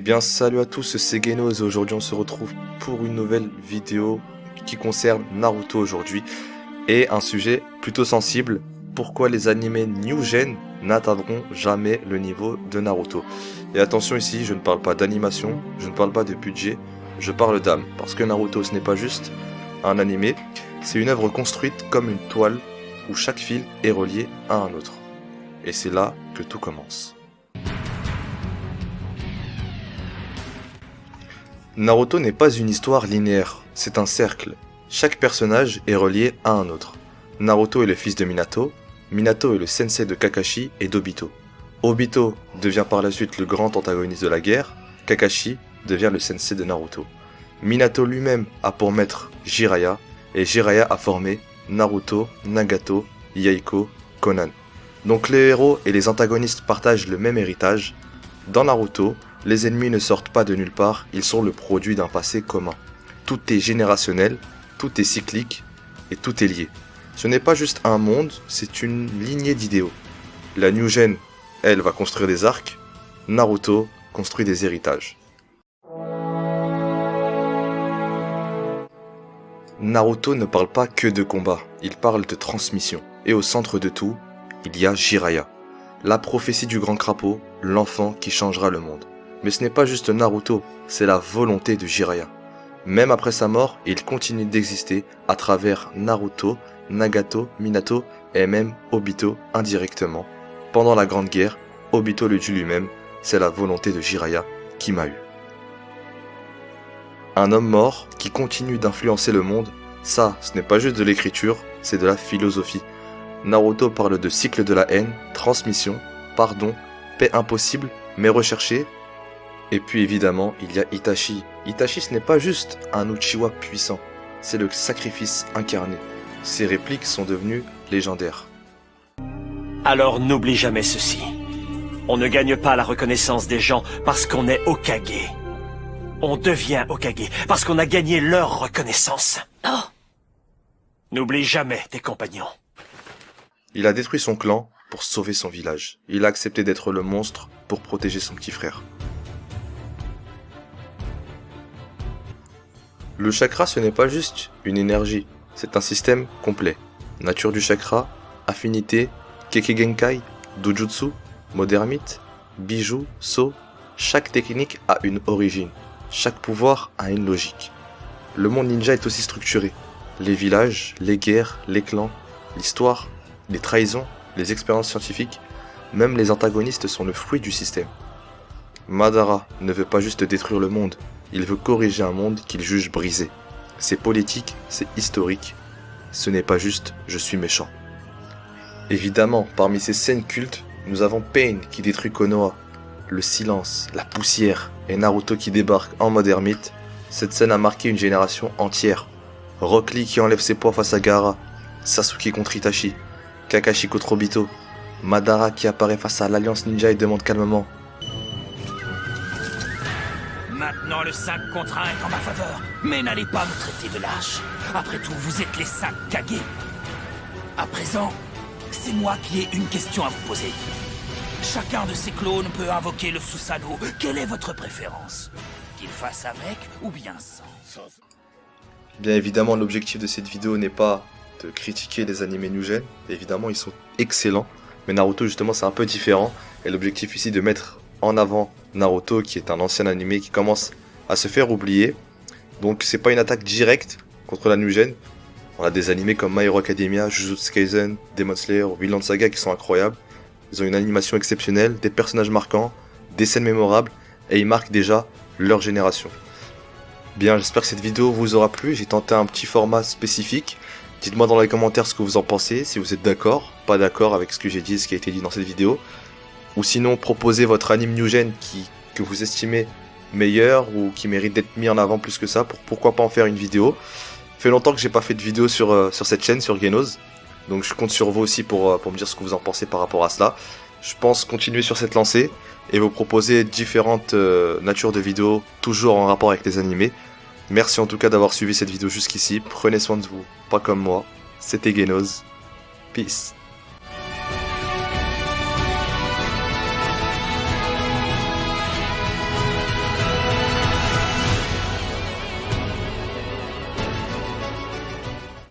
Eh bien salut à tous, c'est Genos et aujourd'hui on se retrouve pour une nouvelle vidéo qui concerne Naruto aujourd'hui et un sujet plutôt sensible, pourquoi les animés New Gen n'atteindront jamais le niveau de Naruto. Et attention ici, je ne parle pas d'animation, je ne parle pas de budget, je parle d'âme, parce que Naruto ce n'est pas juste un animé, c'est une œuvre construite comme une toile où chaque fil est relié à un autre. Et c'est là que tout commence. Naruto n'est pas une histoire linéaire, c'est un cercle. Chaque personnage est relié à un autre. Naruto est le fils de Minato, Minato est le sensei de Kakashi et d'Obito. Obito devient par la suite le grand antagoniste de la guerre, Kakashi devient le sensei de Naruto. Minato lui-même a pour maître Jiraiya, et Jiraiya a formé Naruto, Nagato, Yaiko, Konan. Donc les héros et les antagonistes partagent le même héritage. Dans Naruto, les ennemis ne sortent pas de nulle part, ils sont le produit d'un passé commun. Tout est générationnel, tout est cyclique et tout est lié. Ce n'est pas juste un monde, c'est une lignée d'idéaux. La New Gen, elle, va construire des arcs, Naruto construit des héritages. Naruto ne parle pas que de combat, il parle de transmission. Et au centre de tout, il y a Jiraiya. La prophétie du grand crapaud, l'enfant qui changera le monde. Mais ce n'est pas juste Naruto, c'est la volonté de Jiraiya. Même après sa mort, il continue d'exister à travers Naruto, Nagato, Minato et même Obito indirectement. Pendant la Grande Guerre, Obito le dit lui-même, c'est la volonté de Jiraiya qui m'a eu. Un homme mort qui continue d'influencer le monde, ça, ce n'est pas juste de l'écriture, c'est de la philosophie. Naruto parle de cycle de la haine, transmission, pardon, paix impossible mais recherchée. Et puis évidemment, il y a Itachi. Itachi, ce n'est pas juste un Uchiwa puissant, c'est le sacrifice incarné. Ses répliques sont devenues légendaires. Alors n'oublie jamais ceci. On ne gagne pas la reconnaissance des gens parce qu'on est Hokage. On devient Hokage parce qu'on a gagné leur reconnaissance. Oh. N'oublie jamais tes compagnons. Il a détruit son clan pour sauver son village. Il a accepté d'être le monstre pour protéger son petit frère. Le chakra, ce n'est pas juste une énergie, c'est un système complet. Nature du chakra, affinité, Kekkei-genkai, Dojutsu, Modermite, bijou, Sceau, chaque technique a une origine, chaque pouvoir a une logique. Le monde ninja est aussi structuré. Les villages, les guerres, les clans, l'histoire, les trahisons, les expériences scientifiques, même les antagonistes sont le fruit du système. Madara ne veut pas juste détruire le monde, il veut corriger un monde qu'il juge brisé. C'est politique, c'est historique, ce n'est pas juste « je suis méchant ». Évidemment, parmi ces scènes cultes, nous avons Pain qui détruit Konoha, le silence, la poussière et Naruto qui débarque en mode ermite. Cette scène a marqué une génération entière. Rock Lee qui enlève ses poids face à Gaara, Sasuke contre Itachi, Kakashi contre Obito, Madara qui apparaît face à l'Alliance Ninja et demande calmement: maintenant le 5 contre 1 est en ma faveur, mais n'allez pas me traiter de lâche. Après tout, vous êtes les 5 Kage. À présent, c'est moi qui ai une question à vous poser. Chacun de ces clones peut invoquer le Susanoo. Quelle est votre préférence? Qu'il fasse avec ou bien sans? Bien évidemment, l'objectif de cette vidéo n'est pas de critiquer les animés New Gen. Évidemment, ils sont excellents. Mais Naruto, justement, c'est un peu différent. Et l'objectif ici de mettre en avant Naruto, qui est un ancien animé qui commence à se faire oublier. Donc, c'est pas une attaque directe contre la New Gen. On a des animés comme My Hero Academia, Jujutsu Kaisen, Demon Slayer, Vinland Saga qui sont incroyables. Ils ont une animation exceptionnelle, des personnages marquants, des scènes mémorables. Et ils marquent déjà leur génération. Bien, j'espère que cette vidéo vous aura plu. J'ai tenté un petit format spécifique. Dites-moi dans les commentaires ce que vous en pensez, si vous êtes d'accord, pas d'accord avec ce que j'ai dit, ce qui a été dit dans cette vidéo. Ou sinon, proposez votre anime New Gen que vous estimez meilleur ou qui mérite d'être mis en avant plus que ça. Pourquoi pas en faire une vidéo. Ça fait longtemps que j'ai pas fait de vidéo sur cette chaîne, sur Genos. Donc je compte sur vous aussi pour me dire ce que vous en pensez par rapport à cela. Je pense continuer sur cette lancée et vous proposer différentes natures de vidéos, toujours en rapport avec les animés. Merci en tout cas d'avoir suivi cette vidéo jusqu'ici. Prenez soin de vous, pas comme moi. C'était Genos. Peace.